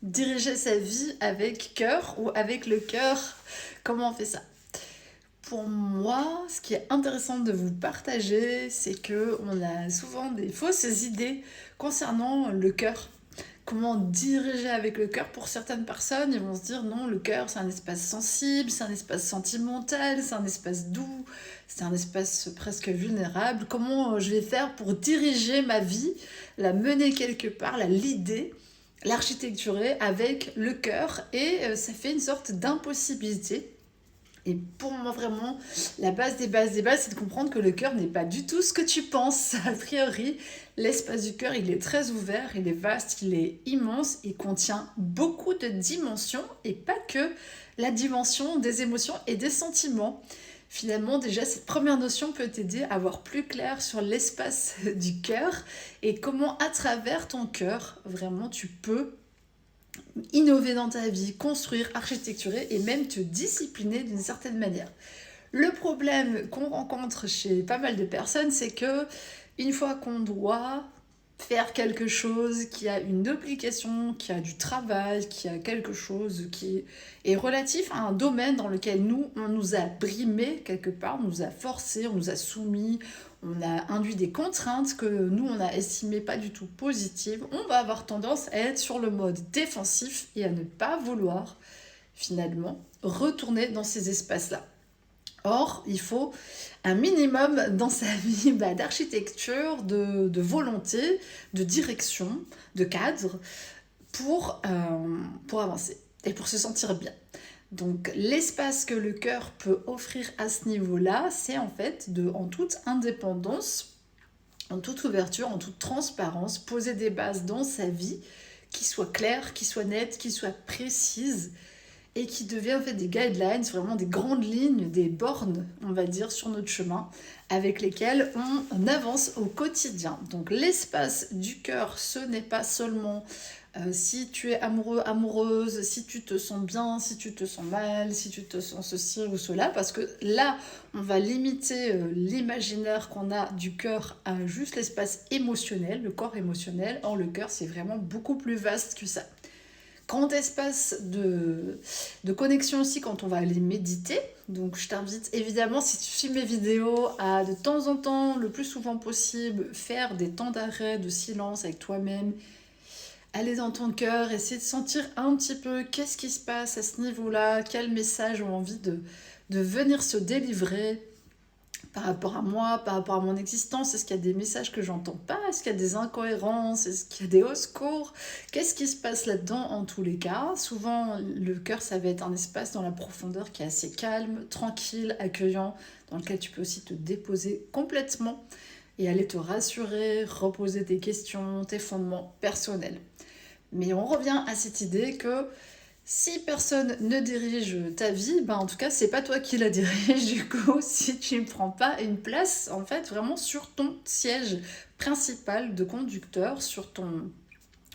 Diriger sa vie avec cœur ou avec le cœur, comment on fait ça? Pour moi, ce qui est intéressant de vous partager, c'est que on a souvent des fausses idées concernant le cœur. Comment diriger avec le cœur? Pour certaines personnes, ils vont se dire non, le cœur c'est un espace sensible, c'est un espace sentimental, c'est un espace doux, c'est un espace presque vulnérable. Comment je vais faire pour diriger ma vie, la mener quelque part, la leader, l'architecturer avec le cœur? Et ça fait une sorte d'impossibilité. Et pour moi, vraiment, la base des bases des bases, c'est de comprendre que le cœur n'est pas du tout ce que tu penses. A priori, l'espace du cœur, il est très ouvert, il est vaste, il est immense, il contient beaucoup de dimensions et pas que la dimension des émotions et des sentiments. Finalement, déjà, cette première notion peut t'aider à voir plus clair sur l'espace du cœur et comment, à travers ton cœur, vraiment, tu peux innover dans ta vie, construire, architecturer et même te discipliner d'une certaine manière. Le problème qu'on rencontre chez pas mal de personnes, c'est que une fois qu'on doit faire quelque chose, qui a une obligation, qui a du travail, qui a quelque chose qui est relatif à un domaine dans lequel on nous a brimés quelque part, on nous a forcés, on nous a soumis, on a induit des contraintes que nous, on a estimées pas du tout positives, on va avoir tendance à être sur le mode défensif et à ne pas vouloir, finalement, retourner dans ces espaces-là. Or, il faut un minimum dans sa vie d'architecture, de volonté, de direction, de cadre pour avancer et pour se sentir bien. Donc l'espace que le cœur peut offrir à ce niveau-là, c'est en fait en toute indépendance, en toute ouverture, en toute transparence, poser des bases dans sa vie qui soient claires, qui soient nettes, qui soient précises et qui devient en fait des guidelines, vraiment des grandes lignes, des bornes, on va dire, sur notre chemin, avec lesquelles on avance au quotidien. Donc l'espace du cœur, ce n'est pas seulement si tu es amoureux, amoureuse, si tu te sens bien, si tu te sens mal, si tu te sens ceci ou cela, parce que là, on va limiter l'imaginaire qu'on a du cœur à juste l'espace émotionnel, le corps émotionnel. Or, le cœur, c'est vraiment beaucoup plus vaste que ça. Grand espace de connexion aussi quand on va aller méditer. Donc je t'invite évidemment, si tu suis mes vidéos, à de temps en temps, le plus souvent possible, faire des temps d'arrêt, de silence avec toi-même. Aller dans ton cœur, essayer de sentir un petit peu qu'est-ce qui se passe à ce niveau-là, quels messages ont envie de venir se délivrer par rapport à moi, par rapport à mon existence. Est-ce qu'il y a des messages que j'entends pas? Est-ce qu'il y a des incohérences? Est-ce qu'il y a des hauts secours? Qu'est-ce qui se passe là-dedans en tous les cas? Souvent, le cœur, ça va être un espace dans la profondeur qui est assez calme, tranquille, accueillant, dans lequel tu peux aussi te déposer complètement et aller te rassurer, reposer tes questions, tes fondements personnels. Mais on revient à cette idée que si personne ne dirige ta vie, en tout cas, c'est pas toi qui la dirige du coup, si tu ne prends pas une place, en fait, vraiment sur ton siège principal de conducteur, sur ton,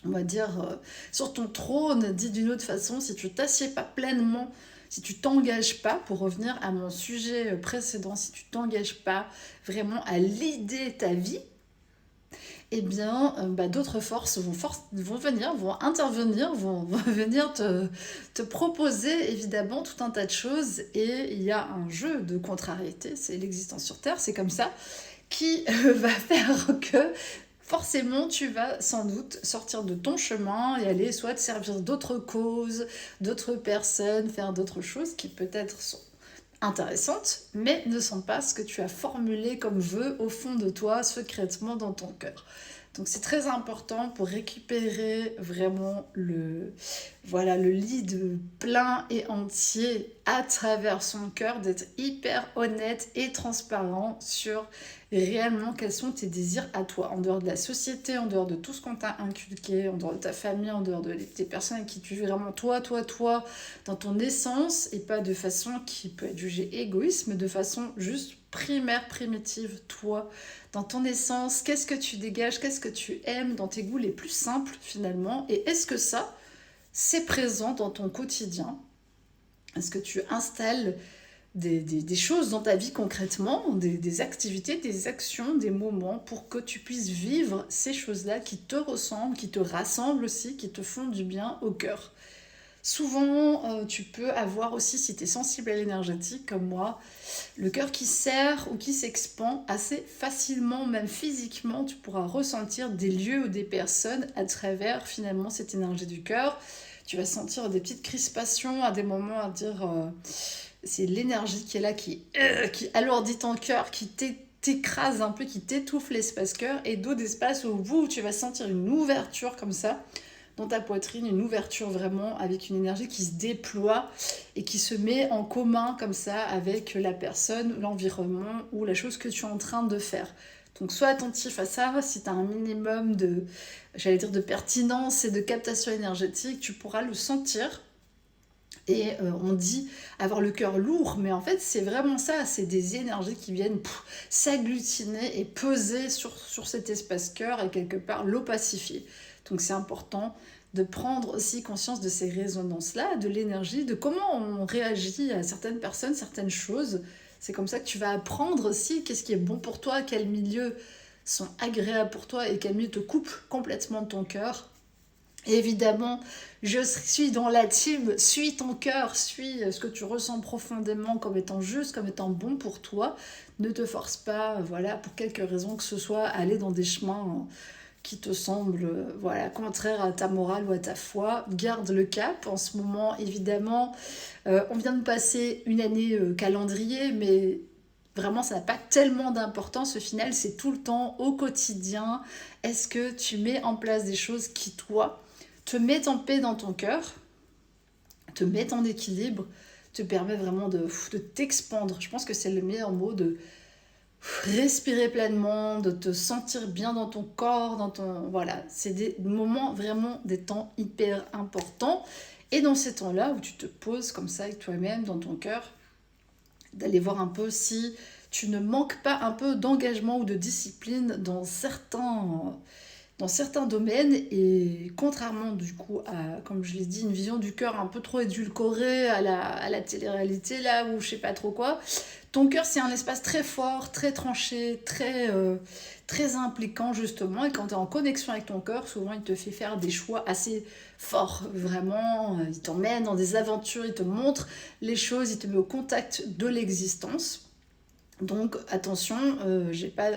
on va dire, sur ton trône, dit d'une autre façon, si tu t'assieds pas pleinement, si tu t'engages pas, pour revenir à mon sujet précédent, si tu t'engages pas vraiment à l'idée ta vie, eh bien, d'autres forces vont venir, vont intervenir, vont venir te proposer évidemment tout un tas de choses. Et il y a un jeu de contrariété, c'est l'existence sur Terre, c'est comme ça, qui va faire que forcément tu vas sans doute sortir de ton chemin et aller soit te servir d'autres causes, d'autres personnes, faire d'autres choses qui peut-être sont intéressantes, mais ne sont pas ce que tu as formulé comme vœu au fond de toi, secrètement dans ton cœur. Donc c'est très important pour récupérer vraiment voilà, le lead plein et entier à travers son cœur, d'être hyper honnête et transparent sur réellement quels sont tes désirs à toi, en dehors de la société, en dehors de tout ce qu'on t'a inculqué, en dehors de ta famille, en dehors des personnes avec qui tu vis vraiment toi, dans ton essence, et pas de façon qui peut être jugée égoïste, mais de façon juste primaire, primitive, toi, dans ton essence, qu'est-ce que tu dégages, qu'est-ce que tu aimes dans tes goûts les plus simples finalement, et est-ce que c'est présent dans ton quotidien? Est-ce que tu installes des choses dans ta vie concrètement, des activités, des actions, des moments pour que tu puisses vivre ces choses-là qui te ressemblent, qui te rassemblent aussi, qui te font du bien au cœur. Souvent, tu peux avoir aussi, si tu es sensible à l'énergétique comme moi, le cœur qui serre ou qui s'expand assez facilement, même physiquement. Tu pourras ressentir des lieux ou des personnes à travers finalement cette énergie du cœur. Tu vas sentir des petites crispations à des moments à dire c'est l'énergie qui est là, qui alourdit ton cœur, qui t'écrase un peu, qui t'étouffe l'espace cœur, et d'autres espaces où tu vas sentir une ouverture comme ça dans ta poitrine, une ouverture vraiment avec une énergie qui se déploie et qui se met en commun comme ça avec la personne, l'environnement ou la chose que tu es en train de faire. Donc sois attentif à ça, si tu as un minimum de pertinence et de captation énergétique, tu pourras le sentir. Et on dit avoir le cœur lourd, mais en fait c'est vraiment ça, c'est des énergies qui viennent s'agglutiner et peser sur cet espace cœur et quelque part l'opacifier. Donc c'est important de prendre aussi conscience de ces résonances-là, de l'énergie, de comment on réagit à certaines personnes, certaines choses. C'est comme ça que tu vas apprendre aussi qu'est-ce qui est bon pour toi, quels milieux sont agréables pour toi et quels milieux te coupent complètement de ton cœur. Et évidemment, je suis dans la team, suis ton cœur, suis ce que tu ressens profondément comme étant juste, comme étant bon pour toi. Ne te force pas, voilà, pour quelque raison que ce soit, à aller dans des chemins qui te semblent contraires à ta morale ou à ta foi. Garde le cap. En ce moment, évidemment, on vient de passer une année calendrier, mais vraiment, ça n'a pas tellement d'importance. Au final, c'est tout le temps, au quotidien. Est-ce que tu mets en place des choses qui, toi, te mettent en paix dans ton cœur, te mettent en équilibre, te permet vraiment de t'expandre. Je pense que c'est le meilleur mot, de respirer pleinement, de te sentir bien dans ton corps, Voilà, c'est des moments, vraiment des temps hyper importants. Et dans ces temps-là où tu te poses comme ça avec toi-même, dans ton cœur, d'aller voir un peu si tu ne manques pas un peu d'engagement ou de discipline dans certains domaines, et contrairement du coup à, comme je l'ai dit, une vision du cœur un peu trop édulcorée à la télé-réalité là, ou je sais pas trop quoi, ton cœur c'est un espace très fort, très tranché, très impliquant justement, et quand tu es en connexion avec ton cœur, souvent il te fait faire des choix assez forts, vraiment, il t'emmène dans des aventures, il te montre les choses, il te met au contact de l'existence. Donc attention, j'ai pas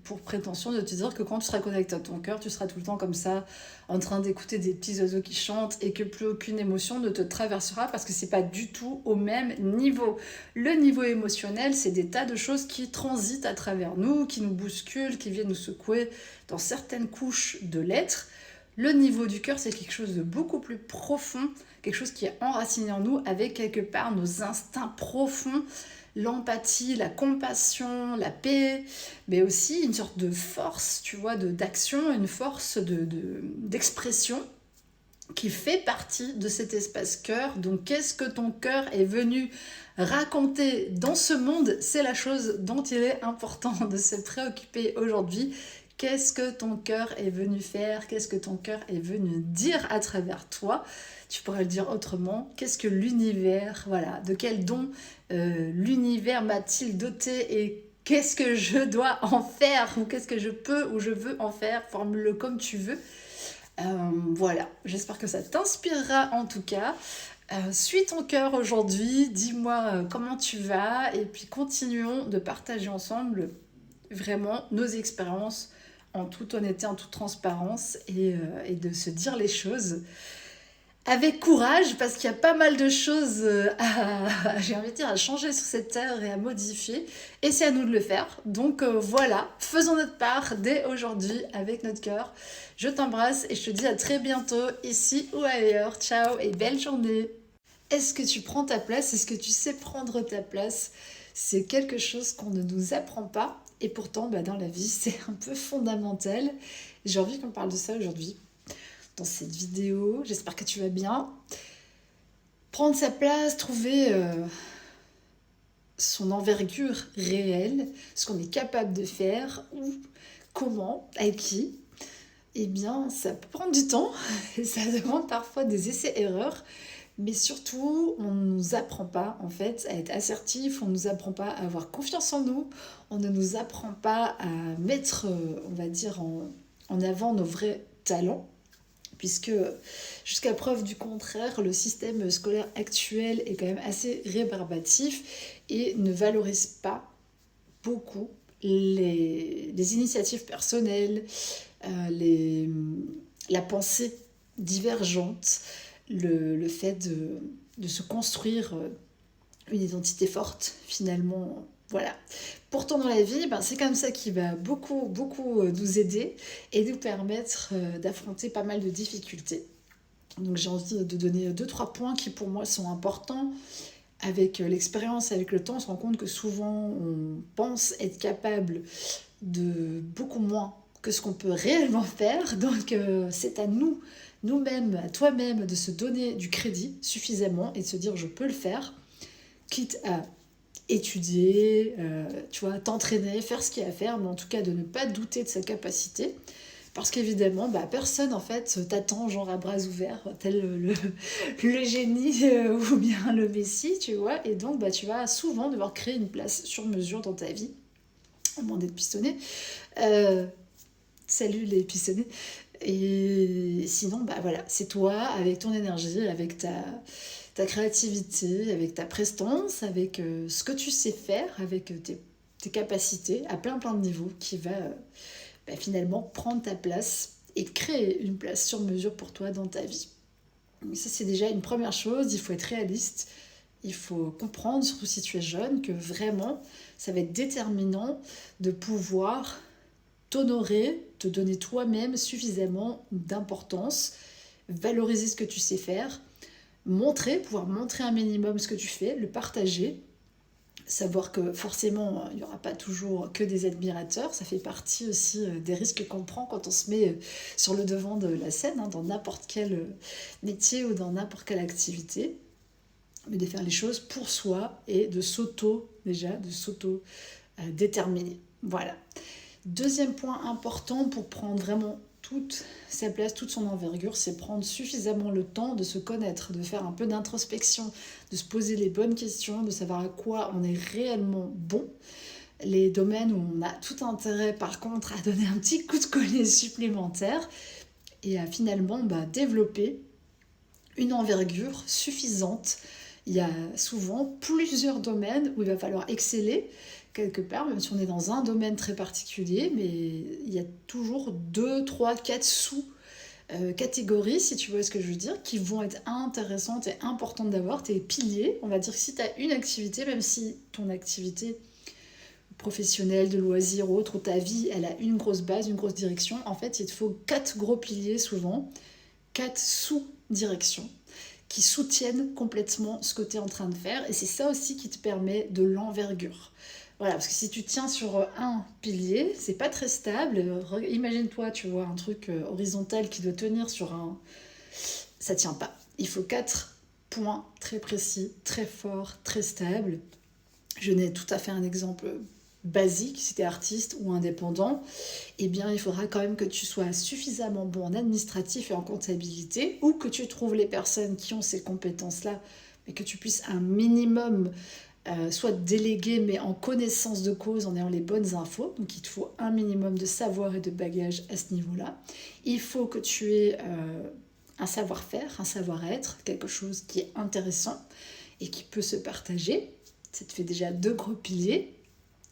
pour prétention de te dire que quand tu seras connecté à ton cœur, tu seras tout le temps comme ça, en train d'écouter des petits oiseaux qui chantent et que plus aucune émotion ne te traversera, parce que c'est pas du tout au même niveau. Le niveau émotionnel, c'est des tas de choses qui transitent à travers nous, qui nous bousculent, qui viennent nous secouer dans certaines couches de l'être. Le niveau du cœur, c'est quelque chose de beaucoup plus profond, quelque chose qui est enraciné en nous, avec quelque part nos instincts profonds, l'empathie, la compassion, la paix, mais aussi une sorte de force, tu vois, d'action, une force d'expression qui fait partie de cet espace cœur. Donc qu'est-ce que ton cœur est venu raconter dans ce monde? C'est la chose dont il est important de se préoccuper aujourd'hui. Qu'est-ce que ton cœur est venu faire? Qu'est-ce que ton cœur est venu dire à travers toi? Tu pourrais le dire autrement. Qu'est-ce que l'univers, voilà, de quel don l'univers m'a-t-il doté, et qu'est-ce que je dois en faire, ou qu'est-ce que je peux ou je veux en faire? Formule-le comme tu veux. Voilà, j'espère que ça t'inspirera en tout cas. Suis ton cœur aujourd'hui, dis-moi comment tu vas, et puis continuons de partager ensemble vraiment nos expériences en toute honnêteté, en toute transparence, et de se dire les choses avec courage, parce qu'il y a pas mal de choses j'ai envie de dire, à changer sur cette terre et à modifier, et c'est à nous de le faire. Donc voilà, faisons notre part dès aujourd'hui avec notre cœur. Je t'embrasse et je te dis à très bientôt, ici ou ailleurs. Ciao et belle journée. Est-ce que tu prends ta place? Est-ce que tu sais prendre ta place? C'est quelque chose qu'on ne nous apprend pas, et pourtant dans la vie c'est un peu fondamental. J'ai envie qu'on parle de ça aujourd'hui dans cette vidéo. J'espère que tu vas bien. Prendre sa place, trouver son envergure réelle, ce qu'on est capable de faire, où, comment, avec qui. Eh bien, ça peut prendre du temps et ça demande parfois des essais-erreurs. Mais surtout, on ne nous apprend pas en fait à être assertif, on ne nous apprend pas à avoir confiance en nous, on ne nous apprend pas à mettre, on va dire, en avant nos vrais talents, puisque jusqu'à preuve du contraire, le système scolaire actuel est quand même assez rébarbatif et ne valorise pas beaucoup les initiatives personnelles, les, la pensée divergente, le fait de se construire une identité forte finalement. Voilà. Pourtant dans la vie, ben, c'est comme ça qui va beaucoup, beaucoup nous aider et nous permettre d'affronter pas mal de difficultés. Donc j'ai envie de donner deux, trois points qui pour moi sont importants. Avec l'expérience, avec le temps, on se rend compte que souvent on pense être capable de beaucoup moins que ce qu'on peut réellement faire. Donc c'est à nous, nous-mêmes, à toi-même, de se donner du crédit suffisamment et de se dire je peux le faire, quitte à étudier, tu vois, t'entraîner, faire ce qu'il y a à faire, mais en tout cas de ne pas douter de sa capacité. Parce qu'évidemment, bah, personne en fait t'attend genre à bras ouverts, tel le génie ou bien le messie, tu vois. Et donc, bah, tu vas souvent devoir créer une place sur mesure dans ta vie, à moins d'être pistonné. Euh, Salut les pistonnés. Et sinon, bah voilà, c'est toi, avec ton énergie, avec ta créativité, avec ta prestance, avec ce que tu sais faire, avec tes capacités à plein plein de niveaux qui va bah, finalement prendre ta place et créer une place sur mesure pour toi dans ta vie. Donc ça c'est déjà une première chose, il faut être réaliste, il faut comprendre, surtout si tu es jeune, que vraiment ça va être déterminant de pouvoir t'honorer, te donner toi-même suffisamment d'importance, valoriser ce que tu sais faire, pouvoir montrer un minimum ce que tu fais, le partager, savoir que forcément il n'y aura pas toujours que des admirateurs, ça fait partie aussi des risques qu'on prend quand on se met sur le devant de la scène, hein, dans n'importe quel métier ou dans n'importe quelle activité, mais de faire les choses pour soi et de s'auto déterminer. Voilà. Deuxième point important pour prendre vraiment toute sa place, toute son envergure, c'est prendre suffisamment le temps de se connaître, de faire un peu d'introspection, de se poser les bonnes questions, de savoir à quoi on est réellement bon. Les domaines où on a tout intérêt par contre à donner un petit coup de collier supplémentaire et à finalement développer une envergure suffisante. Il y a souvent plusieurs domaines où il va falloir exceller quelque part, même si on est dans un domaine très particulier, mais il y a toujours 2, 3, 4 sous-catégories, si tu vois ce que je veux dire, qui vont être intéressantes et importantes d'avoir, tes piliers. On va dire que si tu as une activité, même si ton activité professionnelle, de loisirs ou autre, ou ta vie, elle a une grosse base, une grosse direction, en fait, il te faut 4 gros piliers souvent, 4 sous-directions qui soutiennent complètement ce que tu es en train de faire. Et c'est ça aussi qui te permet de l'envergure. Voilà, parce que si tu tiens sur un pilier, c'est pas très stable. Imagine-toi, tu vois, un truc horizontal qui doit tenir sur un... Ça tient pas. Il faut 4 points très précis, très forts, très stables. Je n'ai tout à fait un exemple basique, si tu es artiste ou indépendant, eh bien il faudra quand même que tu sois suffisamment bon en administratif et en comptabilité, ou que tu trouves les personnes qui ont ces compétences-là, mais que tu puisses un minimum soit déléguer, mais en connaissance de cause, en ayant les bonnes infos. Donc il te faut un minimum de savoir et de bagage à ce niveau-là. Il faut que tu aies un savoir-faire, un savoir-être, quelque chose qui est intéressant et qui peut se partager. Ça te fait déjà 2 gros piliers.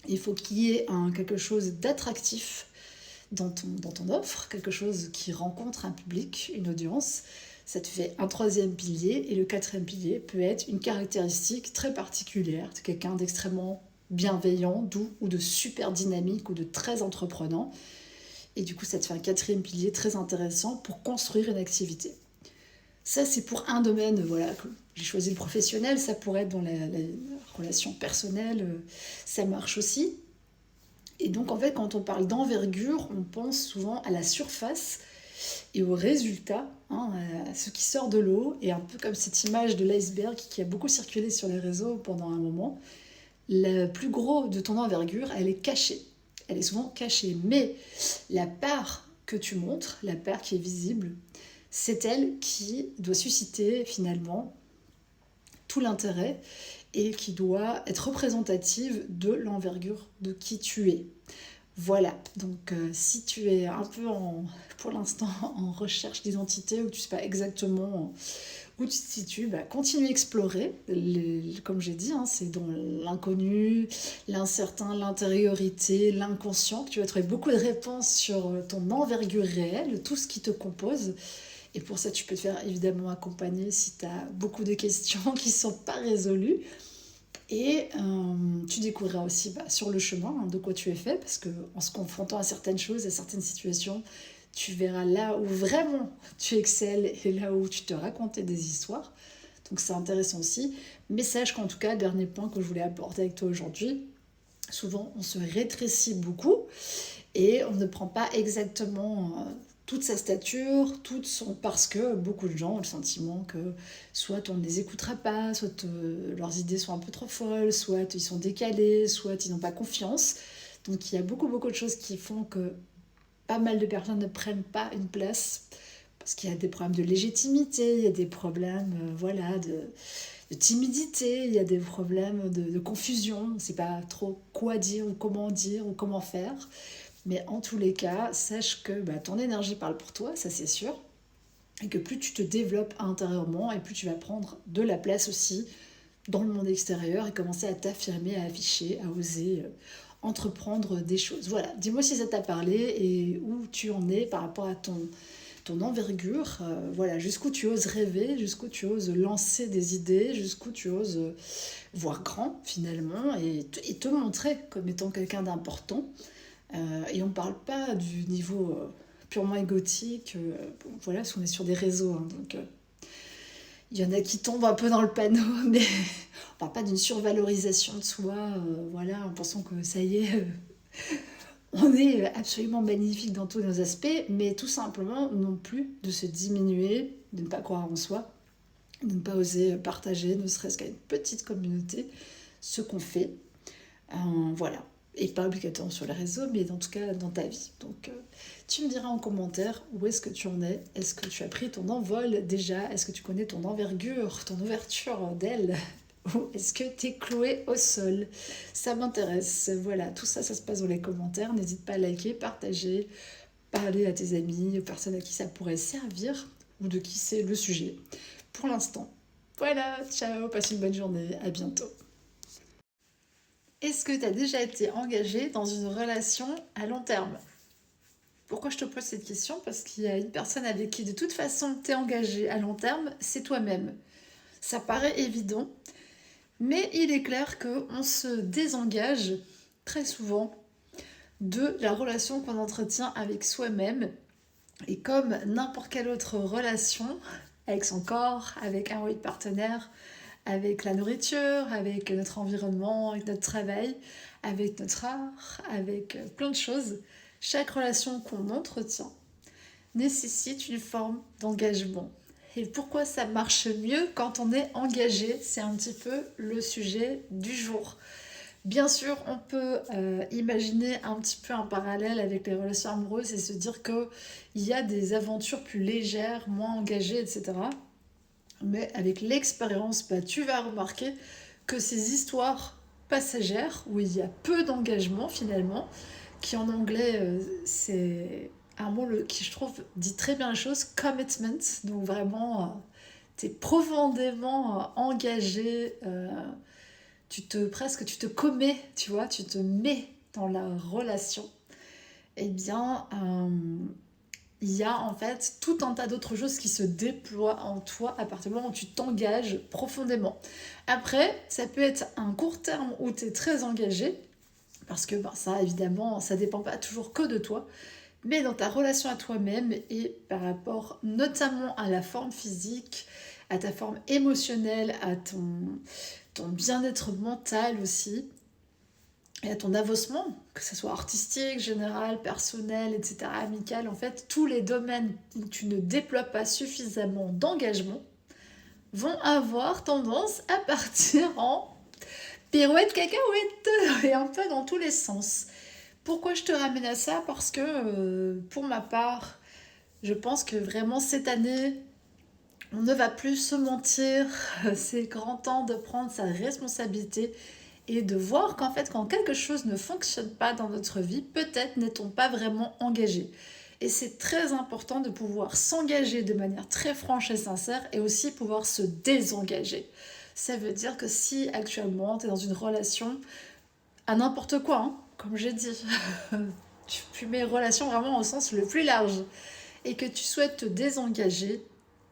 Il faut qu'il y ait quelque chose d'attractif dans ton offre, quelque chose qui rencontre un public, une audience. Ça te fait un 3e pilier, et le 4e pilier peut être une caractéristique très particulière de quelqu'un d'extrêmement bienveillant, doux, ou de super dynamique, ou de très entreprenant. Et du coup, ça te fait un 4e pilier très intéressant pour construire une activité. Ça, c'est pour un domaine, voilà, que j'ai choisi le professionnel. Ça pourrait être dans la relation personnelle, ça marche aussi. Et donc, en fait, quand on parle d'envergure, on pense souvent à la surface et au résultat, hein, à ce qui sort de l'eau, et un peu comme cette image de l'iceberg qui a beaucoup circulé sur les réseaux pendant un moment. Le plus gros de ton envergure, elle est cachée. Elle est souvent cachée, mais la part que tu montres, la part qui est visible, c'est elle qui doit susciter finalement tout l'intérêt et qui doit être représentative de l'envergure de qui tu es. Voilà, donc si tu es un peu pour l'instant en recherche d'identité ou tu ne sais pas exactement où tu te situes, bah, continue à explorer. Comme j'ai dit, hein, c'est dans l'inconnu, l'incertain, l'intériorité, l'inconscient que tu vas trouver beaucoup de réponses sur ton envergure réelle, tout ce qui te compose. Et pour ça, tu peux te faire évidemment accompagner si tu as beaucoup de questions qui ne sont pas résolues. Et tu découvriras aussi sur le chemin de quoi tu es fait, parce qu'en se confrontant à certaines choses, à certaines situations, tu verras là où vraiment tu excelles et là où tu te racontais des histoires. Donc c'est intéressant aussi. Mais sache qu'en tout cas, dernier point que je voulais aborder avec toi aujourd'hui, souvent on se rétrécit beaucoup et on ne prend pas exactement toute sa stature, parce que beaucoup de gens ont le sentiment que soit on ne les écoutera pas, soit leurs idées sont un peu trop folles, soit ils sont décalés, soit ils n'ont pas confiance. Donc il y a beaucoup de choses qui font que pas mal de personnes ne prennent pas une place parce qu'il y a des problèmes de légitimité, il y a des problèmes de timidité, il y a des problèmes de confusion, on ne sait pas trop quoi dire ou comment faire. Mais en tous les cas, sache que ton énergie parle pour toi, ça c'est sûr, et que plus tu te développes intérieurement, et plus tu vas prendre de la place aussi dans le monde extérieur et commencer à t'affirmer, à afficher, à oser entreprendre des choses. Voilà, dis-moi si ça t'a parlé et où tu en es par rapport à ton envergure, voilà, jusqu'où tu oses rêver, jusqu'où tu oses lancer des idées, jusqu'où tu oses voir grand finalement et te montrer comme étant quelqu'un d'important. Et on ne parle pas du niveau purement égotique, bon, voilà, parce qu'on est sur des réseaux, hein, donc il y en a qui tombent un peu dans le panneau, mais on parle pas d'une survalorisation de soi, voilà, en pensant que ça y est, on est absolument magnifique dans tous nos aspects, mais tout simplement non plus de se diminuer, de ne pas croire en soi, de ne pas oser partager, ne serait-ce qu'à une petite communauté, ce qu'on fait. Voilà. Et pas obligatoirement sur les réseaux, mais en tout cas dans ta vie. Donc tu me diras en commentaire où est-ce que tu en es. Est-ce que tu as pris ton envol déjà? Est-ce que tu connais ton envergure, ton ouverture d'aile? Ou est-ce que tu es cloué au sol? Ça m'intéresse. Voilà, tout ça, ça se passe dans les commentaires. N'hésite pas à liker, partager, parler à tes amis, aux personnes à qui ça pourrait servir ou de qui c'est le sujet. Pour l'instant, voilà, ciao, passe une bonne journée, à bientôt. Est-ce que tu as déjà été engagé dans une relation à long terme? Pourquoi je te pose cette question? Parce qu'il y a une personne avec qui de toute façon tu es engagé à long terme, c'est toi-même. Ça paraît évident, mais il est clair qu'on se désengage très souvent de la relation qu'on entretient avec soi-même. Et comme n'importe quelle autre relation, avec son corps, avec un ou une partenaire, avec la nourriture, avec notre environnement, avec notre travail, avec notre art, avec plein de choses. Chaque relation qu'on entretient nécessite une forme d'engagement. Et pourquoi ça marche mieux quand on est engagé? C'est un petit peu le sujet du jour. Bien sûr, on peut imaginer un petit peu un parallèle avec les relations amoureuses et se dire qu'il y a des aventures plus légères, moins engagées, etc. Mais avec l'expérience, tu vas remarquer que ces histoires passagères, où il y a peu d'engagement finalement, qui en anglais, c'est un mot qui je trouve dit très bien la chose, commitment, donc vraiment, tu es profondément engagé, tu te commets, tu vois, tu te mets dans la relation, eh bien, il y a en fait tout un tas d'autres choses qui se déploient en toi à partir du moment où tu t'engages profondément. Après, ça peut être un court terme où tu es très engagé, parce que ça, évidemment, ça dépend pas toujours que de toi, mais dans ta relation à toi-même et par rapport notamment à la forme physique, à ta forme émotionnelle, à ton bien-être mental aussi, et à ton avancement, que ce soit artistique, général, personnel, etc., amical, en fait, tous les domaines où tu ne déploies pas suffisamment d'engagement vont avoir tendance à partir en pirouette cacahuète et un peu dans tous les sens. Pourquoi je te ramène à ça? Parce que pour ma part, je pense que vraiment cette année, On ne va plus se mentir, c'est grand temps de prendre sa responsabilité et de voir qu'en fait, quand quelque chose ne fonctionne pas dans notre vie, peut-être n'est-on pas vraiment engagé. Et c'est très important de pouvoir s'engager de manière très franche et sincère et aussi pouvoir se désengager. Ça veut dire que si actuellement tu es dans une relation à n'importe quoi, hein, comme j'ai dit, tu mets relation vraiment au sens le plus large et que tu souhaites te désengager,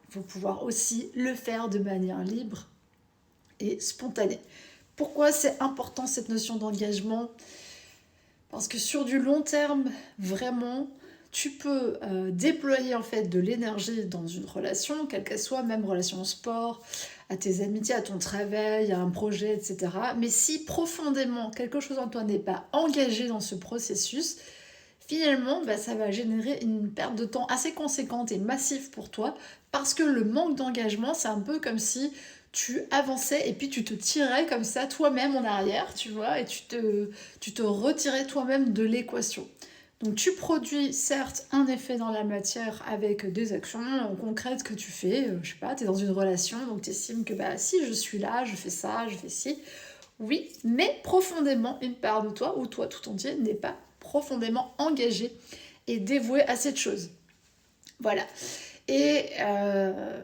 il faut pouvoir aussi le faire de manière libre et spontanée. Pourquoi c'est important cette notion d'engagement? Parce que sur du long terme, vraiment, tu peux déployer en fait de l'énergie dans une relation, quelle qu'elle soit, même relation au sport, à tes amitiés, à ton travail, à un projet, etc. Mais si profondément quelque chose en toi n'est pas engagé dans ce processus, finalement, ça va générer une perte de temps assez conséquente et massive pour toi, parce que le manque d'engagement, c'est un peu comme si tu avançais et puis tu te tirais comme ça toi-même en arrière, tu vois, et tu te retirais toi-même de l'équation. Donc tu produis certes un effet dans la matière avec des actions concrètes que tu fais, je sais pas, tu es dans une relation, donc tu estimes que si je suis là, je fais ça, je fais ci, oui, mais profondément, une part de toi, ou toi tout entier, n'est pas profondément engagé et dévoué à cette chose. Voilà. Et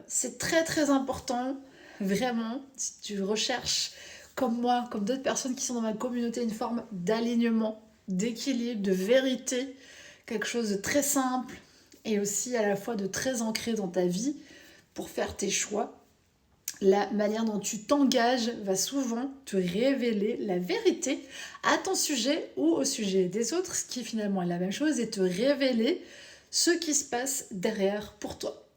c'est très très important, vraiment, si tu recherches, comme moi, comme d'autres personnes qui sont dans ma communauté, une forme d'alignement, d'équilibre, de vérité, quelque chose de très simple et aussi à la fois de très ancré dans ta vie pour faire tes choix. La manière dont tu t'engages va souvent te révéler la vérité à ton sujet ou au sujet des autres, ce qui finalement est la même chose, et te révéler ce qui se passe derrière pour toi.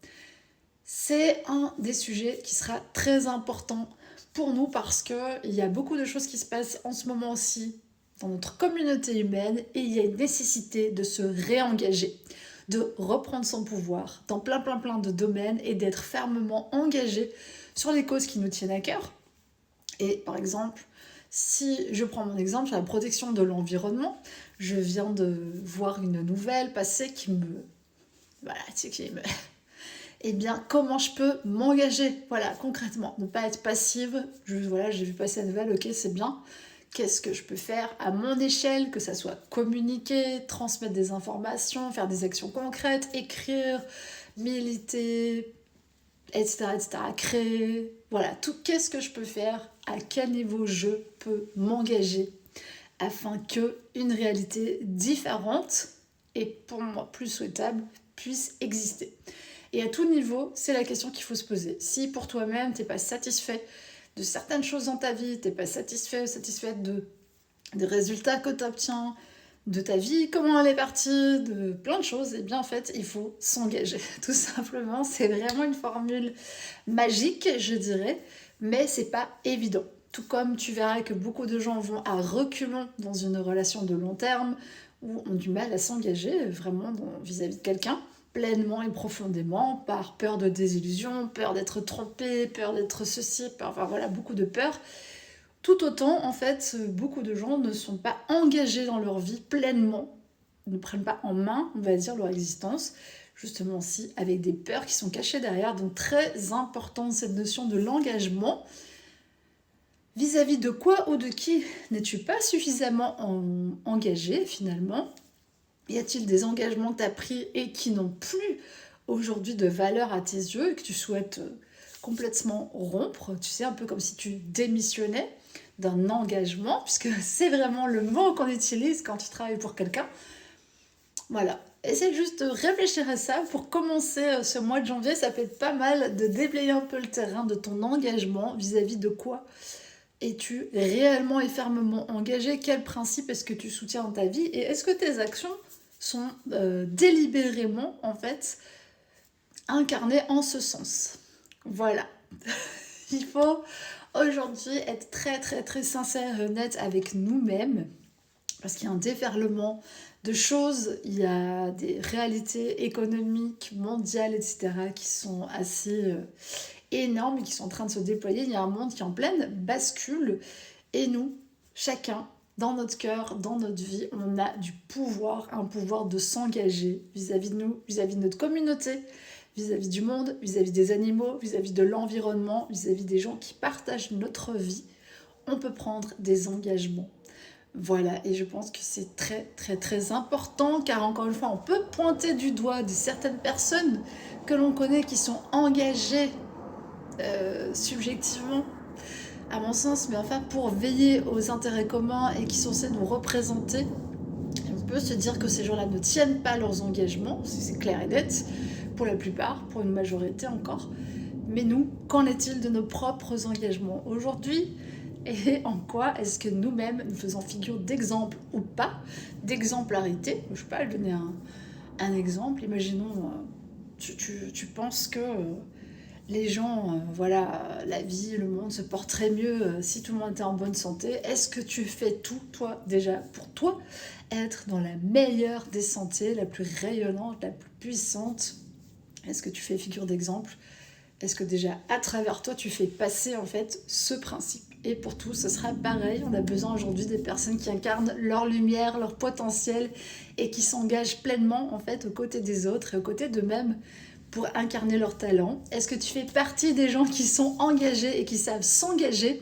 C'est un des sujets qui sera très important pour nous parce qu'il y a beaucoup de choses qui se passent en ce moment aussi dans notre communauté humaine et il y a une nécessité de se réengager, de reprendre son pouvoir dans plein de domaines et d'être fermement engagé sur les causes qui nous tiennent à cœur. Et par exemple, si je prends mon exemple sur la protection de l'environnement, je viens de voir une nouvelle passer qui me... Voilà, tu sais, qui me... Eh bien, comment je peux m'engager? Voilà, concrètement, ne pas être passive. Voilà, j'ai vu passer la nouvelle, ok, c'est bien. Qu'est-ce que je peux faire à mon échelle, que ça soit communiquer, transmettre des informations, faire des actions concrètes, écrire, militer, etc., créer, voilà, tout, qu'est-ce que je peux faire, à quel niveau je peux m'engager afin que une réalité différente et pour moi plus souhaitable puisse exister. Et à tout niveau, c'est la question qu'il faut se poser. Si pour toi-même, tu n'es pas satisfait de certaines choses dans ta vie, tu n'es pas satisfait ou satisfaite des résultats que tu obtiens, de ta vie, comment elle est partie, de plein de choses, et bien en fait, il faut s'engager. Tout simplement, c'est vraiment une formule magique, je dirais, mais c'est pas évident. Tout comme tu verras que beaucoup de gens vont à reculons dans une relation de long terme ou ont du mal à s'engager vraiment vis-à-vis de quelqu'un pleinement et profondément par peur de désillusion, peur d'être trompé, peur d'être ceci, enfin voilà, beaucoup de peurs. Tout autant, en fait, beaucoup de gens ne sont pas engagés dans leur vie pleinement, ne prennent pas en main, on va dire, leur existence, justement aussi avec des peurs qui sont cachées derrière. Donc très important cette notion de l'engagement. Vis-à-vis de quoi ou de qui n'es-tu pas suffisamment engagé finalement? Y a-t-il des engagements que tu as pris et qui n'ont plus aujourd'hui de valeur à tes yeux et que tu souhaites complètement rompre? Tu sais, un peu comme si tu démissionnais d'un engagement, puisque c'est vraiment le mot qu'on utilise quand tu travailles pour quelqu'un. Voilà. Essaye juste de réfléchir à ça pour commencer ce mois de janvier. Ça peut être pas mal de déblayer un peu le terrain de ton engagement vis-à-vis de quoi es-tu réellement et fermement engagé? Quel principe est-ce que tu soutiens dans ta vie? Et est-ce que tes actions sont délibérément, en fait, incarnées en ce sens? Voilà. Il faut aujourd'hui être très sincère et honnête avec nous-mêmes parce qu'il y a un déferlement de choses, il y a des réalités économiques, mondiales, etc. qui sont assez énormes et qui sont en train de se déployer. Il y a un monde qui est en pleine bascule et nous, chacun, dans notre cœur, dans notre vie, on a du pouvoir, un pouvoir de s'engager vis-à-vis de nous, vis-à-vis de notre communauté, vis-à-vis du monde, vis-à-vis des animaux, vis-à-vis de l'environnement, vis-à-vis des gens qui partagent notre vie, on peut prendre des engagements. Voilà, et je pense que c'est très très très important, car encore une fois, on peut pointer du doigt de certaines personnes que l'on connaît qui sont engagées subjectivement, à mon sens, mais enfin pour veiller aux intérêts communs et qui sont censés nous représenter. On peut se dire que ces gens-là ne tiennent pas leurs engagements, c'est clair et net, pour la plupart, pour une majorité encore. Mais nous, qu'en est-il de nos propres engagements aujourd'hui? Et en quoi est-ce que nous-mêmes, nous faisons figure d'exemple ou pas, d'exemplarité? Je ne sais pas, je vais donner un exemple. Imaginons, tu penses que les gens, voilà, la vie, le monde se porterait mieux si tout le monde était en bonne santé. Est-ce que tu fais tout, toi, déjà, pour toi, être dans la meilleure des santé, la plus rayonnante, la plus puissante? Est-ce que tu fais figure d'exemple? Est-ce que déjà, à travers toi, tu fais passer, en fait, ce principe? Et pour tout, ce sera pareil. On a besoin aujourd'hui des personnes qui incarnent leur lumière, leur potentiel et qui s'engagent pleinement, en fait, aux côtés des autres et aux côtés d'eux-mêmes pour incarner leur talent. Est-ce que tu fais partie des gens qui sont engagés et qui savent s'engager?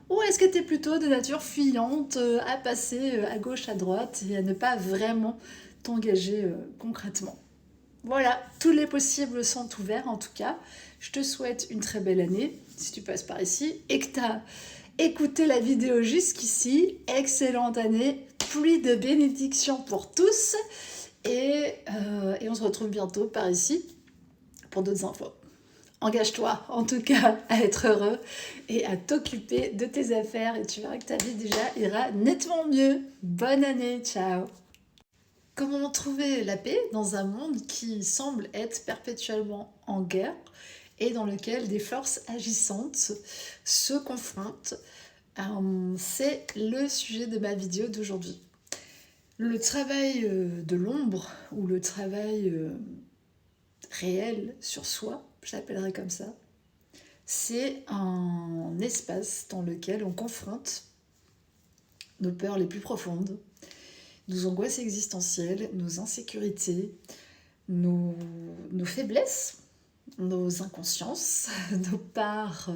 Ou est-ce que tu es plutôt de nature fuyante, à passer à gauche, à droite et à ne pas vraiment t'engager concrètement? Voilà, tous les possibles sont ouverts en tout cas. Je te souhaite une très belle année si tu passes par ici et que tu as écouté la vidéo jusqu'ici. Excellente année, pluie de bénédictions pour tous et on se retrouve bientôt par ici pour d'autres infos. Engage-toi en tout cas à être heureux et à t'occuper de tes affaires et tu verras que ta vie déjà ira nettement mieux. Bonne année, ciao! Comment trouver la paix dans un monde qui semble être perpétuellement en guerre et dans lequel des forces agissantes se confrontent? C'est le sujet de ma vidéo d'aujourd'hui. Le travail de l'ombre ou le travail réel sur soi, je l'appellerais comme ça, c'est un espace dans lequel on confronte nos peurs les plus profondes, nos angoisses existentielles, nos insécurités, nos faiblesses, nos inconsciences, nos parts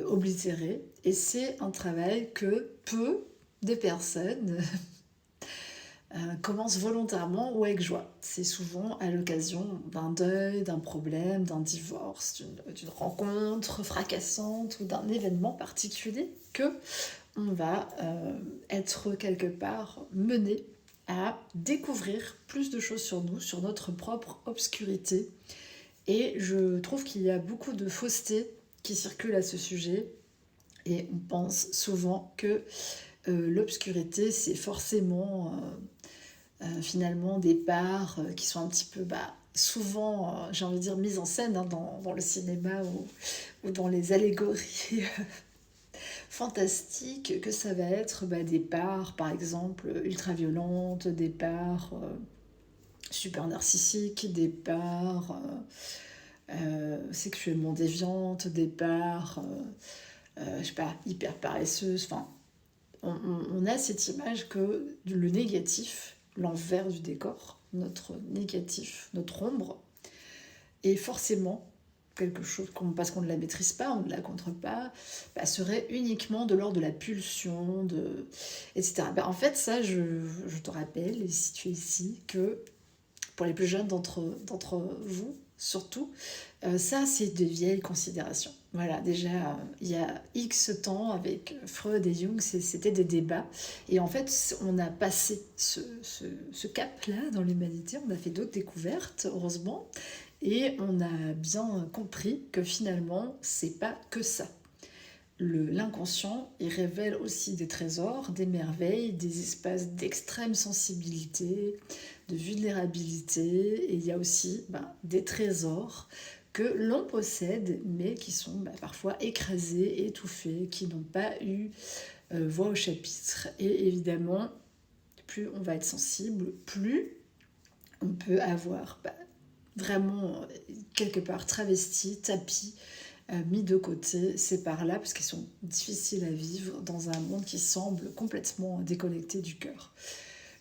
oblitérées. Et c'est un travail que peu de personnes commencent volontairement ou avec joie. C'est souvent à l'occasion d'un deuil, d'un problème, d'un divorce, d'une rencontre fracassante ou d'un événement particulier que on va être quelque part mené à découvrir plus de choses sur nous, sur notre propre obscurité. Et je trouve qu'il y a beaucoup de fausseté qui circulent à ce sujet. Et on pense souvent que l'obscurité, c'est forcément finalement des parts qui sont un petit peu souvent, j'ai envie de dire, mises en scène hein, dans le cinéma ou dans les allégories fantastiques, que ça va être des parts, par exemple, ultra-violentes, des parts super narcissiques, des parts sexuellement déviantes, des parts, je sais pas, hyper paresseuses. Enfin, on a cette image que le négatif, l'envers du décor, notre négatif, notre ombre, est forcément quelque chose, parce qu'on ne la maîtrise pas, on ne la contre pas, serait uniquement de l'ordre de la pulsion, etc. En fait, ça, je te rappelle, et si tu es ici, que pour les plus jeunes d'entre vous, surtout, ça, c'est de vieilles considérations. Voilà, déjà, il y a X temps, avec Freud et Jung, c'était des débats. Et en fait, on a passé ce cap-là dans l'humanité, on a fait d'autres découvertes, heureusement, et on a bien compris que finalement, c'est pas que ça. L'inconscient, il révèle aussi des trésors, des merveilles, des espaces d'extrême sensibilité, de vulnérabilité, et il y a aussi des trésors que l'on possède, mais qui sont parfois écrasés, étouffés, qui n'ont pas eu voix au chapitre. Et évidemment, plus on va être sensible, plus on peut avoir vraiment quelque part travesti, tapis, mis de côté ces parts-là, parce qu'elles sont difficiles à vivre dans un monde qui semble complètement déconnecté du cœur.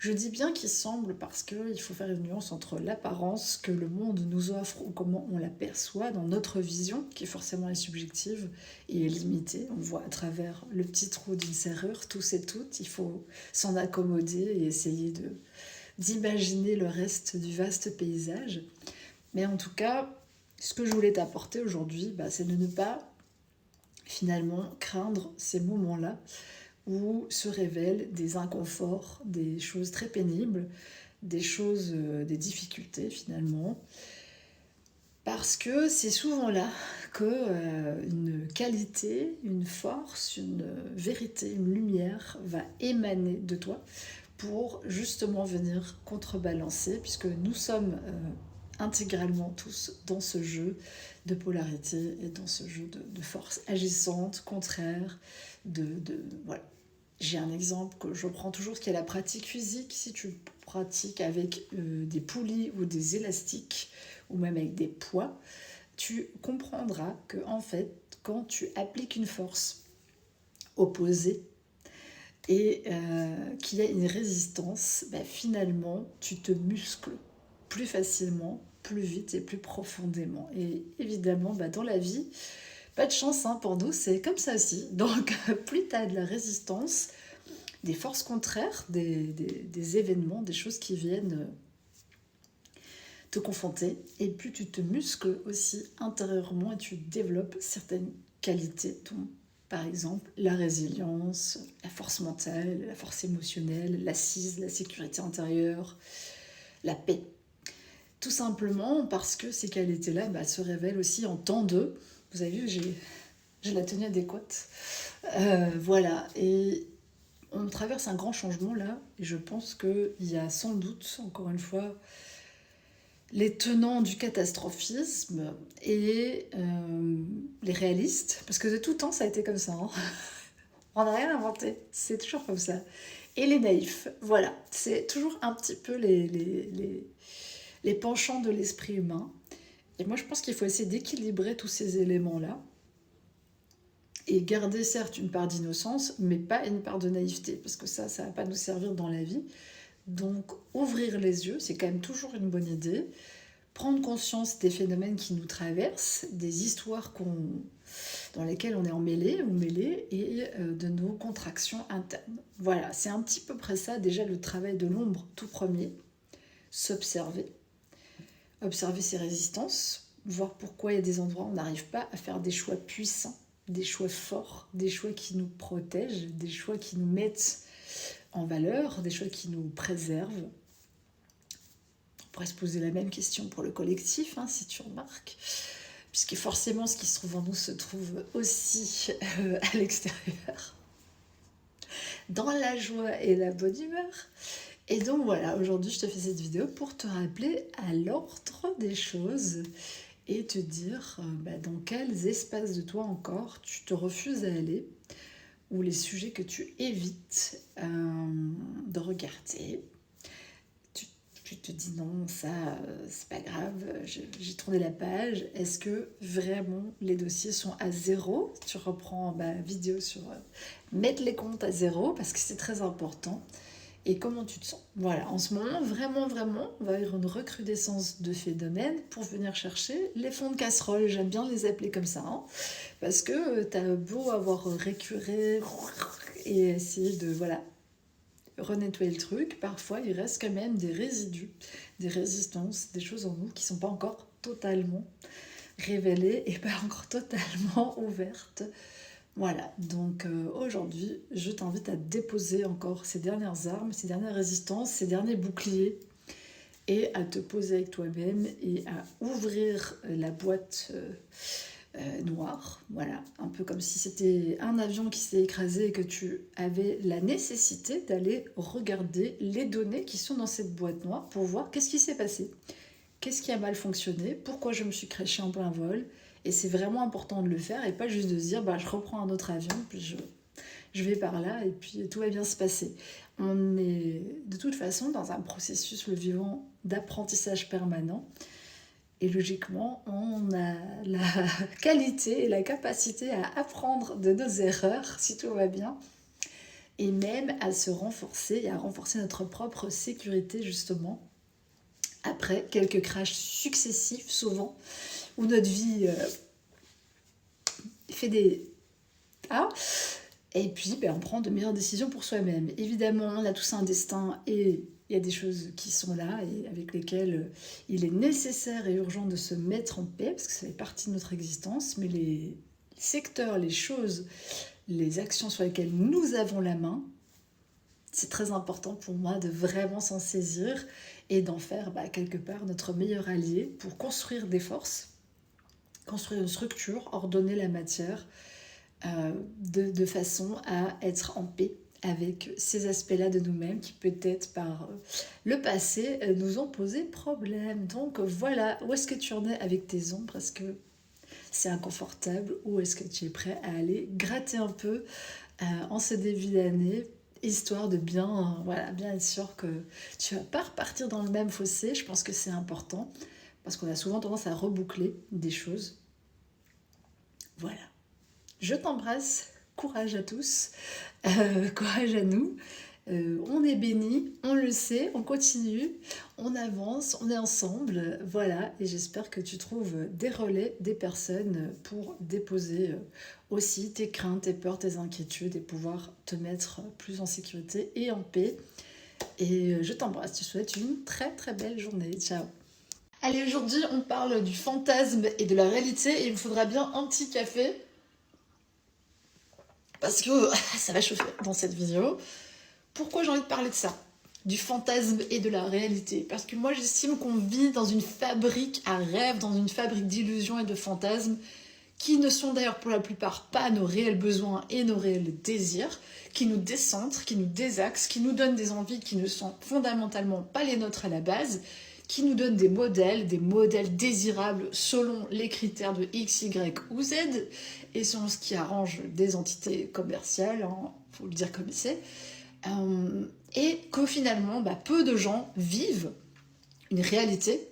Je dis bien qui semble parce qu'il faut faire une nuance entre l'apparence que le monde nous offre ou comment on l'aperçoit dans notre vision, qui forcément est subjective et est limitée. On voit à travers le petit trou d'une serrure, tous et toutes. Il faut s'en accommoder et essayer d'imaginer le reste du vaste paysage. Mais en tout cas, ce que je voulais t'apporter aujourd'hui, c'est de ne pas finalement craindre ces moments-là où se révèlent des inconforts, des choses très pénibles, des choses, des difficultés finalement. Parce que c'est souvent là que une qualité, une force, une vérité, une lumière va émaner de toi pour justement venir contrebalancer, puisque nous sommes intégralement tous dans ce jeu de polarité et dans ce jeu de force agissante, contraire, voilà. J'ai un exemple que je prends toujours, qui est la pratique physique. Si tu pratiques avec des poulies ou des élastiques, ou même avec des poids, tu comprendras que en fait, quand tu appliques une force opposée et qu'il y a une résistance, finalement, tu te muscles plus facilement, plus vite et plus profondément. Et évidemment, dans la vie, pas de chance pour nous, c'est comme ça aussi. Donc, plus tu as de la résistance, des forces contraires, des événements, des choses qui viennent te confronter, et plus tu te muscles aussi intérieurement et tu développes certaines qualités, dont par exemple la résilience, la force mentale, la force émotionnelle, l'assise, la sécurité intérieure, la paix. Tout simplement parce que ces qualités-là se révèlent aussi en temps d'eux. Vous avez vu, j'ai la tenue adéquate. Voilà, et on traverse un grand changement là, et je pense qu'il y a sans doute, encore une fois, les tenants du catastrophisme et les réalistes, parce que de tout temps ça a été comme ça. On n'a rien inventé, c'est toujours comme ça. Et les naïfs, voilà, c'est toujours un petit peu les penchants de l'esprit humain. Et moi je pense qu'il faut essayer d'équilibrer tous ces éléments-là et garder certes une part d'innocence, mais pas une part de naïveté, parce que ça va pas nous servir dans la vie. Donc ouvrir les yeux, c'est quand même toujours une bonne idée. Prendre conscience des phénomènes qui nous traversent, des histoires dans lesquelles on est emmêlé ou mêlé, et de nos contractions internes. Voilà, c'est un petit peu près ça, déjà le travail de l'ombre tout premier. S'observer, observer ses résistances, voir pourquoi il y a des endroits où on n'arrive pas à faire des choix puissants, des choix forts, des choix qui nous protègent, des choix qui nous mettent en valeur, des choix qui nous préservent. On pourrait se poser la même question pour le collectif, si tu remarques, puisque forcément ce qui se trouve en nous se trouve aussi à l'extérieur, dans la joie et la bonne humeur. Et donc voilà, aujourd'hui je te fais cette vidéo pour te rappeler à l'ordre des choses et te dire dans quels espaces de toi encore tu te refuses à aller, ou les sujets que tu évites de regarder. Tu te dis non, ça c'est pas grave, j'ai tourné la page. Est-ce que vraiment les dossiers sont à zéro? Tu reprends ma vidéo sur mettre les comptes à zéro, parce que c'est très important. Et comment tu te sens? Voilà, en ce moment, vraiment, on va avoir une recrudescence de phénomènes pour venir chercher les fonds de casserole. J'aime bien les appeler comme ça, parce que t'as beau avoir récuré et essayer de renettoyer le truc, parfois il reste quand même des résidus, des résistances, des choses en nous qui ne sont pas encore totalement révélées et pas encore totalement ouvertes. Voilà, donc aujourd'hui, je t'invite à déposer encore ces dernières armes, ces dernières résistances, ces derniers boucliers, et à te poser avec toi-même et à ouvrir la boîte noire, voilà, un peu comme si c'était un avion qui s'est écrasé et que tu avais la nécessité d'aller regarder les données qui sont dans cette boîte noire pour voir qu'est-ce qui s'est passé, qu'est-ce qui a mal fonctionné, pourquoi je me suis crashée en plein vol. Et c'est vraiment important de le faire, et pas juste de se dire je reprends un autre avion, puis je vais par là et puis tout va bien se passer. On est de toute façon dans un processus, le vivant, d'apprentissage permanent. Et logiquement, on a la qualité et la capacité à apprendre de nos erreurs, si tout va bien, et même à se renforcer et à renforcer notre propre sécurité justement après quelques crashs successifs souvent où notre vie fait des... Ah, et puis on prend de meilleures décisions pour soi-même. Évidemment, on a tous un destin et il y a des choses qui sont là et avec lesquelles il est nécessaire et urgent de se mettre en paix parce que ça fait partie de notre existence, mais les secteurs, les choses, les actions sur lesquelles nous avons la main, c'est très important pour moi de vraiment s'en saisir et d'en faire quelque part notre meilleur allié pour construire des forces, construire une structure, ordonner la matière de façon à être en paix avec ces aspects-là de nous-mêmes qui peut-être par le passé nous ont posé problème. Donc voilà, où est-ce que tu en es avec tes ombres? Est-ce que c'est inconfortable ou est-ce que tu es prêt à aller gratter un peu en ce début d'année, histoire de bien être sûr que tu vas pas repartir dans le même fossé? Je pense que c'est important parce qu'on a souvent tendance à reboucler des choses. Voilà. Je t'embrasse, courage à tous, courage à nous. On est bénis, on le sait, on continue, on avance, on est ensemble, voilà, et j'espère que tu trouves des relais, des personnes pour déposer aussi tes craintes, tes peurs, tes inquiétudes et pouvoir te mettre plus en sécurité et en paix. Et je t'embrasse, je te souhaite une très très belle journée, ciao. Allez, aujourd'hui on parle du fantasme et de la réalité et il me faudra bien un petit café parce que ça va chauffer dans cette vidéo. Pourquoi j'ai envie de parler de ça? Du fantasme et de la réalité. Parce que moi, j'estime qu'on vit dans une fabrique à rêves, dans une fabrique d'illusions et de fantasmes, qui ne sont d'ailleurs pour la plupart pas nos réels besoins et nos réels désirs, qui nous décentrent, qui nous désaxent, qui nous donnent des envies qui ne sont fondamentalement pas les nôtres à la base, qui nous donnent des modèles désirables selon les critères de X, Y ou Z, et selon ce qui arrange des entités commerciales, faut le dire comme c'est. Et qu'au finalement, peu de gens vivent une réalité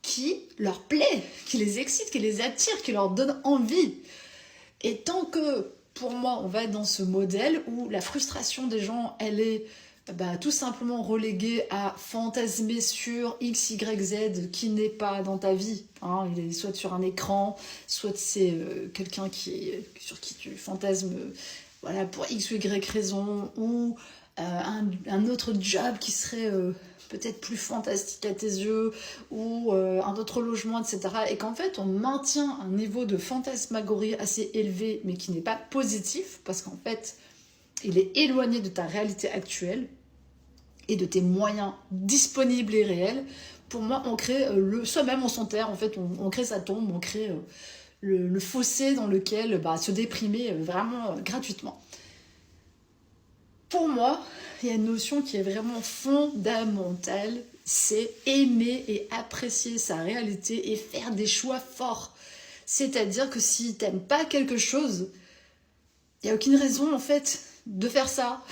qui leur plaît, qui les excite, qui les attire, qui leur donne envie. Et tant que, pour moi, on va être dans ce modèle où la frustration des gens, elle est tout simplement reléguée à fantasmer sur X, Y, Z qui n'est pas dans ta vie. Il est soit sur un écran, soit c'est quelqu'un sur qui tu fantasmes pour X ou Y raison, ou un autre job qui serait peut-être plus fantastique à tes yeux, ou un autre logement, etc. Et qu'en fait, on maintient un niveau de fantasmagorie assez élevé, mais qui n'est pas positif, parce qu'en fait, il est éloigné de ta réalité actuelle et de tes moyens disponibles et réels. Pour moi, on crée soi-même, on s'enterre, en fait, on crée sa tombe, on crée le fossé dans lequel se déprimer vraiment gratuitement. Pour moi, il y a une notion qui est vraiment fondamentale, c'est aimer et apprécier sa réalité et faire des choix forts. C'est-à-dire que si tu n'aimes pas quelque chose, il n'y a aucune raison en fait de faire ça.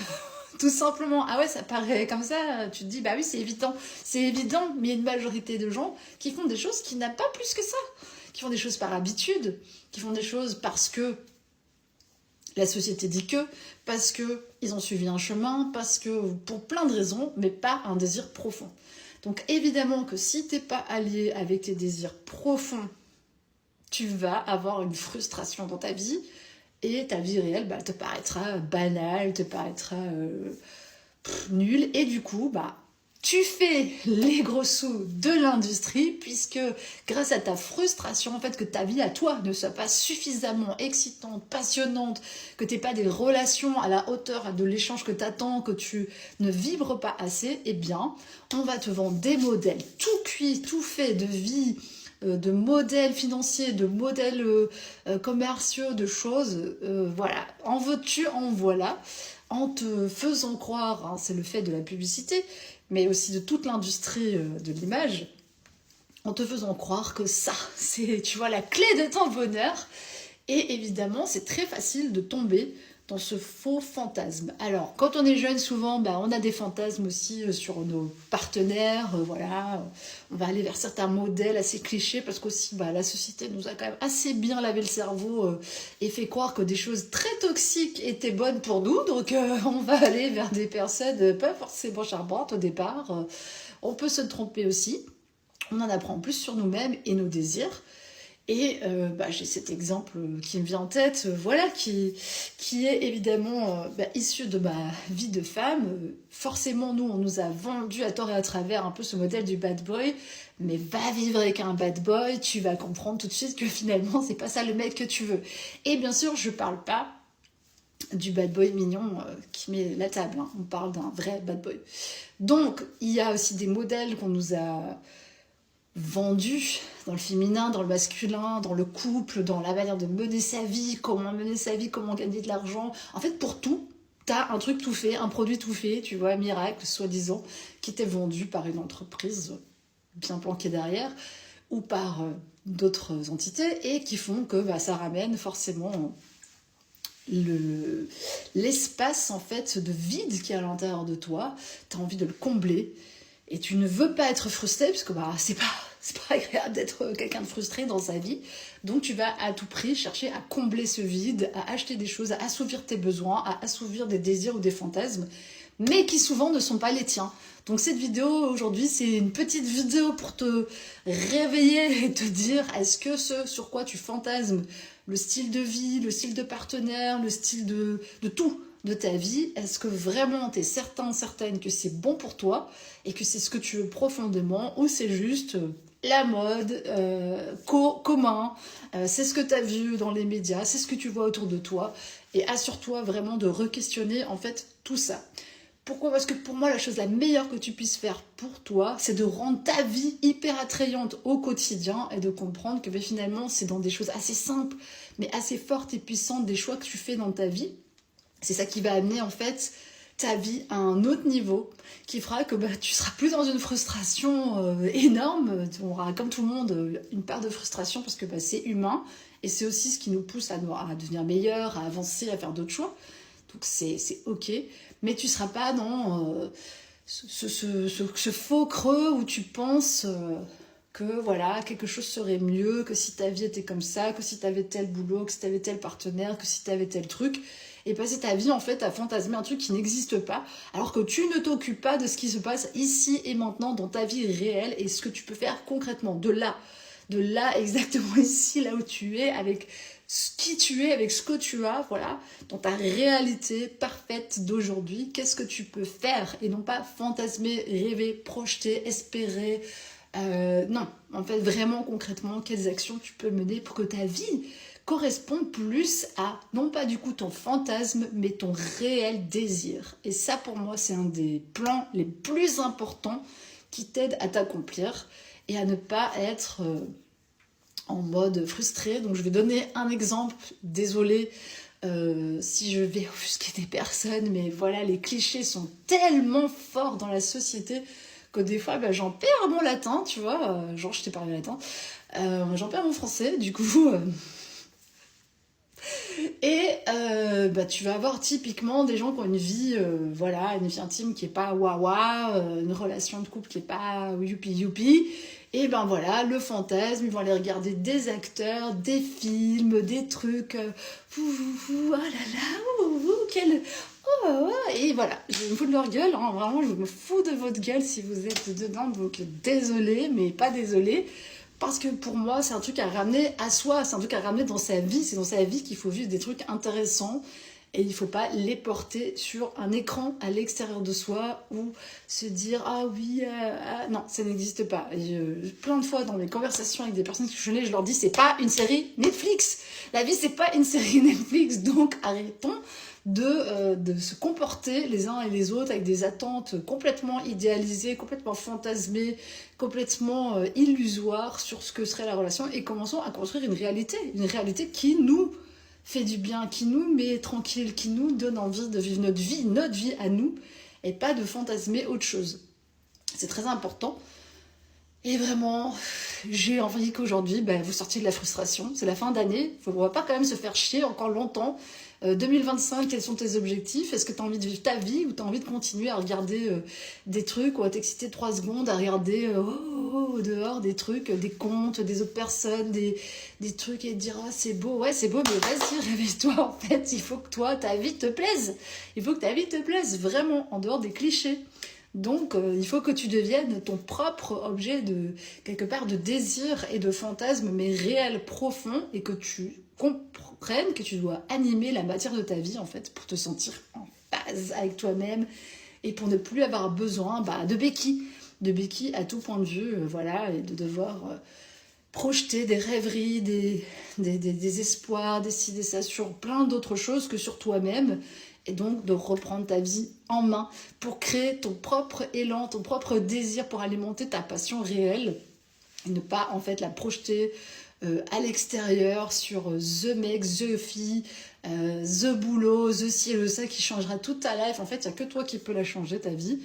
Tout simplement. Ah ouais, ça paraît comme ça, tu te dis, oui, c'est évident. C'est évident, mais il y a une majorité de gens qui font des choses qui n'aiment pas plus que ça. Qui font des choses par habitude, qui font des choses parce que la société dit que, parce qu'ils ont suivi un chemin, parce que pour plein de raisons, mais pas un désir profond. Donc évidemment que si tu n'es pas allié avec tes désirs profonds, tu vas avoir une frustration dans ta vie et ta vie réelle te paraîtra banale, te paraîtra nulle. Et du coup, tu fais les gros sous de l'industrie puisque grâce à ta frustration, en fait, que ta vie à toi ne soit pas suffisamment excitante, passionnante, que tu n'aies pas des relations à la hauteur de l'échange que tu attends, que tu ne vibres pas assez, eh bien, on va te vendre des modèles tout cuits, tout faits de vie, de modèles financiers, de modèles commerciaux, de choses, voilà. En veux-tu, en voilà, en te faisant croire, c'est le fait de la publicité, mais aussi de toute l'industrie de l'image, en te faisant croire que ça, c'est, tu vois, la clé de ton bonheur. Et évidemment, c'est très facile de tomber dans ce faux fantasme. Alors, quand on est jeune, souvent, on a des fantasmes aussi sur nos partenaires, voilà. On va aller vers certains modèles assez clichés, parce qu'aussi, la société nous a quand même assez bien lavé le cerveau et fait croire que des choses très toxiques étaient bonnes pour nous, donc on va aller vers des personnes pas forcément charmantes au départ. On peut se tromper aussi. On en apprend plus sur nous-mêmes et nos désirs. Et j'ai cet exemple qui me vient en tête, voilà, qui est évidemment issu de ma vie de femme. Forcément, nous, on nous a vendu à tort et à travers un peu ce modèle du bad boy, mais va vivre avec un bad boy, tu vas comprendre tout de suite que finalement, c'est pas ça le mec que tu veux. Et bien sûr, je parle pas du bad boy mignon qui met la table, hein. On parle d'un vrai bad boy. Donc, il y a aussi des modèles qu'on nous a vendu dans le féminin, dans le masculin, dans le couple, dans la manière de mener sa vie, comment gagner de l'argent. En fait, pour tout, t'as un truc tout fait, un produit tout fait, tu vois, miracle, soi-disant, qui t'est vendu par une entreprise bien planquée derrière, ou par d'autres entités, et qui font que ça ramène forcément l'espace, en fait, de vide qui est à l'intérieur de toi. T'as envie de le combler, et tu ne veux pas être frustré, parce que c'est pas agréable d'être quelqu'un de frustré dans sa vie. Donc tu vas à tout prix chercher à combler ce vide, à acheter des choses, à assouvir tes besoins, à assouvir des désirs ou des fantasmes, mais qui souvent ne sont pas les tiens. Donc cette vidéo aujourd'hui, c'est une petite vidéo pour te réveiller et te dire, est-ce que ce sur quoi tu fantasmes, le style de vie, le style de partenaire, le style de tout de ta vie, est-ce que vraiment tu es certaine que c'est bon pour toi et que c'est ce que tu veux profondément, ou c'est juste la mode, commun, c'est ce que tu as vu dans les médias, c'est ce que tu vois autour de toi, et assure-toi vraiment de re-questionner en fait tout ça. Pourquoi ? Parce que pour moi, la chose la meilleure que tu puisses faire pour toi, c'est de rendre ta vie hyper attrayante au quotidien et de comprendre que finalement, c'est dans des choses assez simples, mais assez fortes et puissantes, des choix que tu fais dans ta vie. C'est ça qui va amener en fait ta vie à un autre niveau, qui fera que tu seras plus dans une frustration énorme. On aura comme tout le monde une part de frustration parce que c'est humain, et c'est aussi ce qui nous pousse à devenir meilleur, à avancer, à faire d'autres choix. Donc c'est ok, mais tu seras pas dans ce faux creux où tu penses que voilà, quelque chose serait mieux, que si ta vie était comme ça, que si tu avais tel boulot, que si tu avais tel partenaire, que si tu avais tel truc, et passer ta vie en fait à fantasmer un truc qui n'existe pas, alors que tu ne t'occupes pas de ce qui se passe ici et maintenant dans ta vie réelle, et ce que tu peux faire concrètement, de là exactement ici, là où tu es, avec qui tu es, avec ce que tu as, voilà, dans ta réalité parfaite d'aujourd'hui, qu'est-ce que tu peux faire, et non pas fantasmer, rêver, projeter, espérer. Non, en fait, vraiment concrètement, quelles actions tu peux mener pour que ta vie corresponde plus à, non pas du coup ton fantasme, mais ton réel désir. Et ça, pour moi, c'est un des plans les plus importants qui t'aide à t'accomplir et à ne pas être en mode frustré. Donc, je vais donner un exemple. Désolée si je vais offusquer des personnes, mais voilà, les clichés sont tellement forts dans la société que des fois, j'en perds mon latin, tu vois. Genre, je t'ai parlé latin. J'en perds mon français, du coup... Et tu vas avoir typiquement des gens qui ont une vie, une vie intime qui est pas waouh, une relation de couple qui est pas youpi. Et le fantasme, ils vont aller regarder des acteurs, des films, des trucs, oh là là, quel... et voilà, je me fous de leur gueule, hein, vraiment, je me fous de votre gueule si vous êtes dedans, donc désolé, mais pas désolé. Parce que pour moi, c'est un truc à ramener à soi, c'est un truc à ramener dans sa vie. C'est dans sa vie qu'il faut vivre des trucs intéressants. Et il ne faut pas les porter sur un écran à l'extérieur de soi ou se dire « Ah oui, non, ça n'existe pas ». Plein de fois dans mes conversations avec des personnes que je connais, je leur dis « C'est pas une série Netflix ». La vie, c'est pas une série Netflix. Donc arrêtons de se comporter les uns et les autres avec des attentes complètement idéalisées, complètement fantasmées, complètement illusoires sur ce que serait la relation, et commençons à construire une réalité qui nous fait du bien, qui nous met tranquille, qui nous donne envie de vivre notre vie à nous, et pas de fantasmer autre chose. C'est très important. Et vraiment, j'ai envie qu'aujourd'hui, vous sortiez de la frustration. C'est la fin d'année, on va pas quand même se faire chier encore longtemps. 2025, quels sont tes objectifs? Est-ce que tu as envie de vivre ta vie ou tu as envie de continuer à regarder des trucs ou à t'exciter 3 secondes, à regarder au dehors des trucs, des contes, des autres personnes, des trucs et te dire ah, c'est beau, ouais c'est beau, mais vas-y, réveille-toi en fait, il faut que toi, ta vie te plaise. Il faut que ta vie te plaise, vraiment, en dehors des clichés. Donc, il faut que tu deviennes ton propre objet de, quelque part, de désir et de fantasme, mais réel, profond, et que tu comprennes que tu dois animer la matière de ta vie, en fait, pour te sentir en phase avec toi-même et pour ne plus avoir besoin de béquilles à tout point de vue, voilà, et de devoir projeter des rêveries, des espoirs, des ça sur plein d'autres choses que sur toi-même, et donc de reprendre ta vie en main pour créer ton propre élan, ton propre désir pour alimenter ta passion réelle et ne pas en fait la projeter à l'extérieur sur the mec, the fille, the boulot, the ci et le ça qui changera toute ta life. En fait, il n'y a que toi qui peux la changer, ta vie.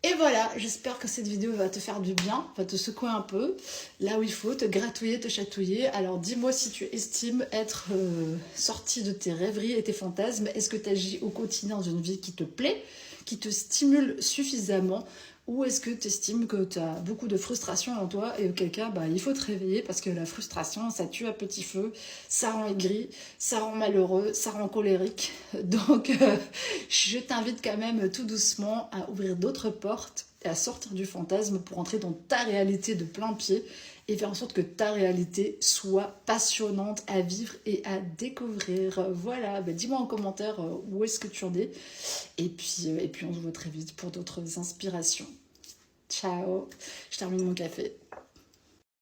Et voilà, j'espère que cette vidéo va te faire du bien, va te secouer un peu, là où il faut, te gratouiller, te chatouiller. Alors dis-moi si tu estimes être sorti de tes rêveries et tes fantasmes. Est-ce que tu agis au quotidien dans une vie qui te plaît, qui te stimule suffisamment, ou est-ce que tu estimes que tu as beaucoup de frustration en toi et auquel cas il faut te réveiller parce que la frustration ça tue à petit feu, ça rend aigri, ça rend malheureux, ça rend colérique. Donc je t'invite quand même tout doucement à ouvrir d'autres portes et à sortir du fantasme pour entrer dans ta réalité de plein pied et faire en sorte que ta réalité soit passionnante à vivre et à découvrir. Voilà, dis-moi en commentaire où est-ce que tu en es. Et puis on se voit très vite pour d'autres inspirations. Ciao, je termine mon café.